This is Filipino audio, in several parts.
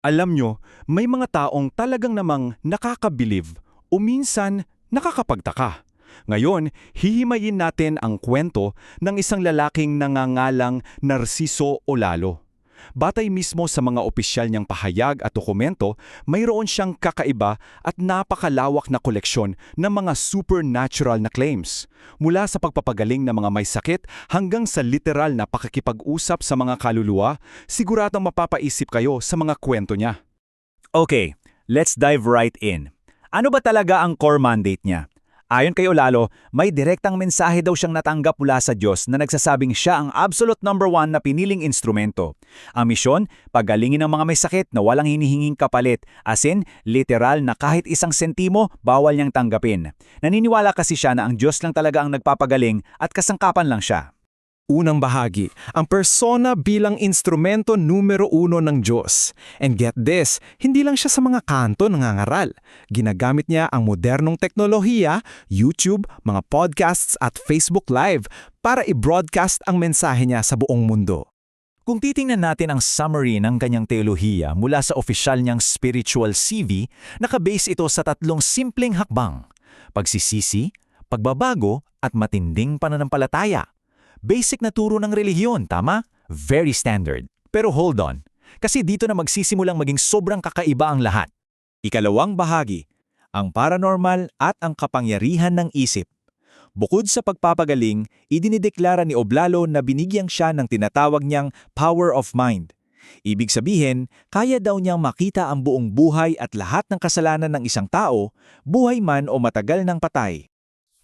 Alam nyo, may mga taong talagang namang nakakabilib o minsan nakakapagtaka. Ngayon, hihimayin natin ang kwento ng isang lalaking nangangalang Narciso Olalo. Batay mismo sa mga opisyal niyang pahayag at dokumento, mayroon siyang kakaiba at napakalawak na koleksyon ng mga supernatural na claims. Mula sa pagpapagaling ng mga may sakit hanggang sa literal na pakikipag-usap sa mga kaluluwa, siguradong mapapaisip kayo sa mga kwento niya. Okay, let's dive right in. Ano ba talaga ang core mandate niya? Ayon kay Olalo, may direktang mensahe daw siyang natanggap mula sa Diyos na nagsasabing siya ang absolute number one na piniling instrumento. Ang misyon, pagalingin ang mga may sakit na walang hinihinging kapalit, as in, literal na kahit isang sentimo, bawal niyang tanggapin. Naniniwala kasi siya na ang Diyos lang talaga ang nagpapagaling at kasangkapan lang siya. Unang bahagi, ang persona bilang instrumento numero 1 ng Diyos. And get this, hindi lang siya sa mga kanto nangangaral. Ginagamit niya ang modernong teknolohiya, YouTube, mga podcasts at Facebook Live para i-broadcast ang mensahe niya sa buong mundo. Kung titingnan natin ang summary ng kanyang teolohiya mula sa opisyal niyang spiritual CV, nakabase ito sa 3 simpleng hakbang: pagsisisi, pagbabago, at matinding pananampalataya. Basic na turo ng relihiyon, tama? Very standard. Pero hold on, kasi dito na magsisimulang maging sobrang kakaiba ang lahat. Ikalawang bahagi, ang paranormal at ang kapangyarihan ng isip. Bukod sa pagpapagaling, idinideklara ni Olalo na binigyan siya ng tinatawag niyang power of mind. Ibig sabihin, kaya daw niyang makita ang buong buhay at lahat ng kasalanan ng isang tao, buhay man o matagal ng patay.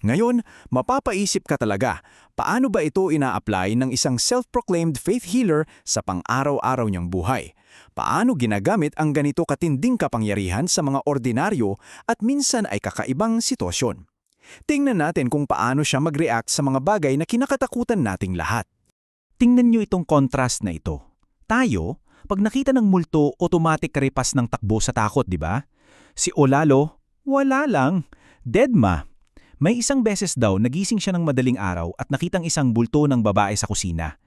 Ngayon, mapapaisip ka talaga, paano ba ito ina-apply ng isang self-proclaimed faith healer sa pang-araw-araw niyang buhay? Paano ginagamit ang ganito katinding kapangyarihan sa mga ordinaryo at minsan ay kakaibang sitwasyon? Tingnan natin kung paano siya mag-react sa mga bagay na kinakatakutan nating lahat. Tingnan niyo itong contrast na ito. Tayo, pag nakita ng multo, automatic karipas ng takbo sa takot, di ba? Si Olalo, wala lang. Deadma. May isang beses daw nagising siya ng madaling araw at nakitang isang bulto ng babae sa kusina.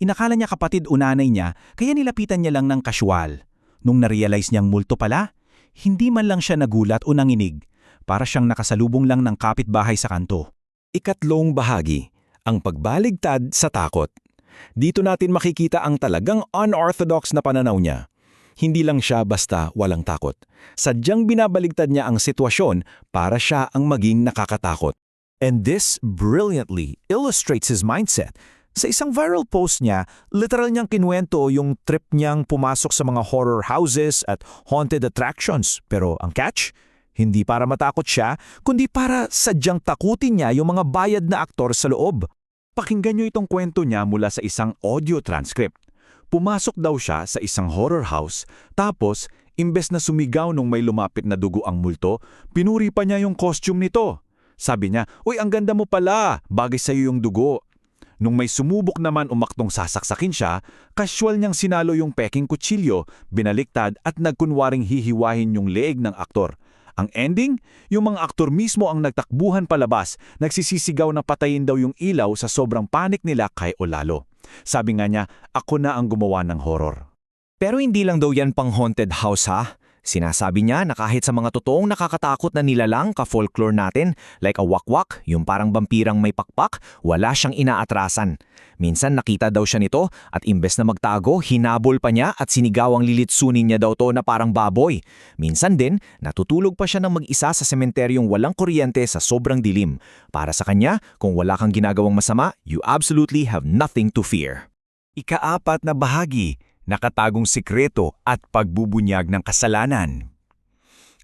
Inakala niya kapatid o nanay niya kaya nilapitan niya lang ng kasyual. Nung narealize niyang multo pala, hindi man lang siya nagulat o nanginig. Para siyang nakasalubong lang ng kapitbahay sa kanto. Ikatlong bahagi, ang pagbaligtad sa takot. Dito natin makikita ang talagang unorthodox na pananaw niya. Hindi lang siya basta walang takot. Sadyang binabaligtad niya ang sitwasyon para siya ang maging nakakatakot. And this brilliantly illustrates his mindset. Sa isang viral post niya, literal niyang kinuwento yung trip niyang pumasok sa mga horror houses at haunted attractions. Pero ang catch? Hindi para matakot siya, kundi para sadyang takutin niya yung mga bayad na aktor sa loob. Pakinggan niyo itong kwento niya mula sa isang audio transcript. Pumasok daw siya sa isang horror house, tapos, imbes na sumigaw nung may lumapit na dugo ang multo, pinuri pa niya yung costume nito. Sabi niya, "Uy, ang ganda mo pala, bagay sa'yo yung dugo." Nung may sumubok naman umaktong sasaksakin siya, casual niyang sinalo yung peking kutsilyo, binaliktad at nagkunwaring hihiwahin yung leeg ng aktor. Ang ending, yung mga aktor mismo ang nagtakbuhan palabas, nagsisisigaw na patayin daw yung ilaw sa sobrang panik nila kay Olalo. Sabi nga niya, ako na ang gumawa ng horror. Pero hindi lang daw yan pang haunted house ha. Sinasabi niya na kahit sa mga totoong nakakatakot na nilalang ka-folklore natin, like a wakwak, yung parang vampirang may pakpak, wala siyang inaatrasan. Minsan nakita daw siya nito at imbes na magtago, hinabol pa niya at sinigawang lilitsunin niya daw to na parang baboy. Minsan din, natutulog pa siya ng mag-isa sa sementeryong walang kuryente sa sobrang dilim. Para sa kanya, kung wala kang ginagawang masama, you absolutely have nothing to fear. Ika-4 na bahagi, nakatagong sikreto at pagbubunyag ng kasalanan.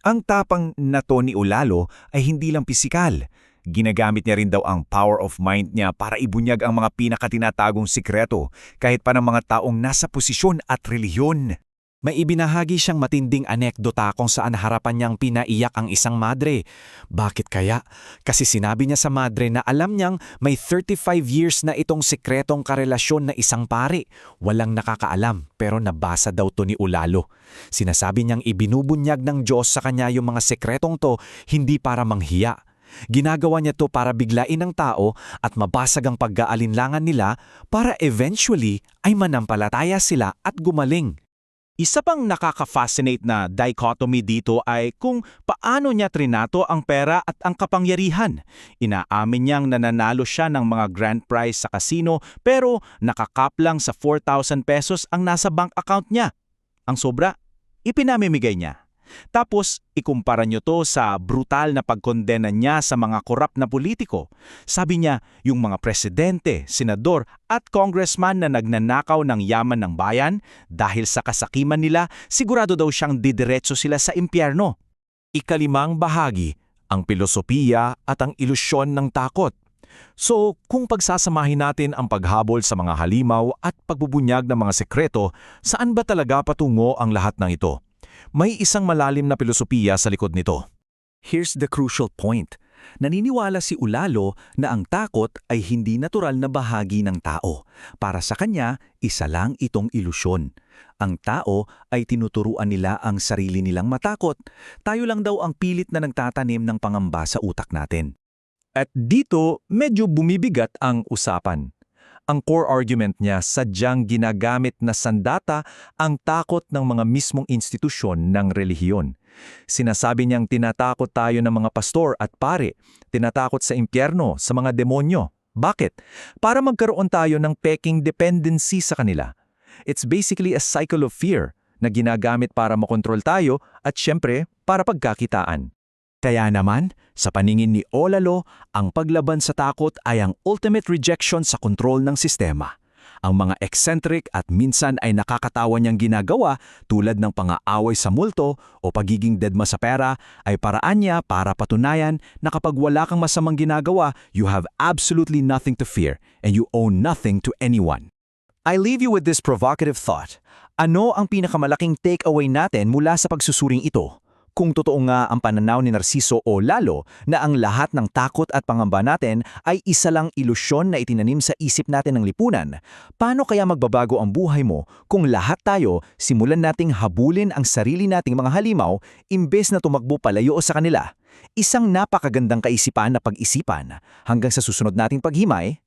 Ang tapang na to ni Olalo ay hindi lang pisikal. Ginagamit niya rin daw ang power of mind niya para ibunyag ang mga pinakatinatagong sikreto kahit pa ng mga taong nasa posisyon at relihiyon. May ibinahagi siyang matinding anekdota kung saan harapan niyang pinaiyak ang isang madre. Bakit kaya? Kasi sinabi niya sa madre na alam niyang may 35 years na itong sikretong karelasyon na isang pari. Walang nakakaalam pero nabasa daw to ni Olalo. Sinasabi niyang ibinubunyag ng Diyos sa kanya yung mga sikretong to hindi para manghiya. Ginagawa niya to para biglain ng tao at mabasag ang pag-aalinlangan nila para eventually ay manampalataya sila at gumaling. Isa pang nakaka-fascinate na dichotomy dito ay kung paano niya trinato ang pera at ang kapangyarihan. Inaamin niyang nananalo siya ng mga grand prize sa casino pero nakakap lang sa 4,000 pesos ang nasa bank account niya. Ang sobra, ipinamimigay niya. Tapos, ikumpara niyo to sa brutal na pagkondena niya sa mga korap na politiko. Sabi niya, yung mga presidente, senador at congressman na nagnanakaw ng yaman ng bayan, dahil sa kasakiman nila, sigurado daw siyang didiretso sila sa impyerno. Ikalimang bahagi, ang filosofiya at ang ilusyon ng takot. So, kung pagsasamahin natin ang paghabol sa mga halimaw at pagbubunyag ng mga sekreto, saan ba talaga patungo ang lahat ng ito? May isang malalim na filosofiya sa likod nito. Here's the crucial point. Naniniwala si Ulalo na ang takot ay hindi natural na bahagi ng tao. Para sa kanya, isa lang itong ilusyon. Ang tao ay tinuturuan nila ang sarili nilang matakot. Tayo lang daw ang pilit na nagtatanim ng pangamba sa utak natin. At dito, medyo bumibigat ang usapan. Ang core argument niya sadyang ginagamit na sandata ang takot ng mga mismong institusyon ng relihiyon. Sinasabi niyang tinatakot tayo ng mga pastor at pare, tinatakot sa impyerno, sa mga demonyo. Bakit? Para magkaroon tayo ng peking dependency sa kanila. It's basically a cycle of fear na ginagamit para makontrol tayo at syempre para pagkakitaan. Kaya naman, sa paningin ni Olalo, ang paglaban sa takot ay ang ultimate rejection sa kontrol ng sistema. Ang mga eccentric at minsan ay nakakatawa niyang ginagawa tulad ng pang-aaway sa multo o pagiging dedma sa pera ay paraan niya para patunayan na kapag wala kang masamang ginagawa, you have absolutely nothing to fear and you owe nothing to anyone. I leave you with this provocative thought. Ano ang pinakamalaking takeaway natin mula sa pagsusuring ito? Kung totoo nga ang pananaw ni Narciso o Lalo na ang lahat ng takot at pangamba natin ay isa lang ilusyon na itinanim sa isip natin ng lipunan, paano kaya magbabago ang buhay mo kung lahat tayo simulan nating habulin ang sarili nating mga halimaw imbes na tumakbo palayo sa kanila? Isang napakagandang kaisipan na pag-isipan. Hanggang sa susunod nating paghimay,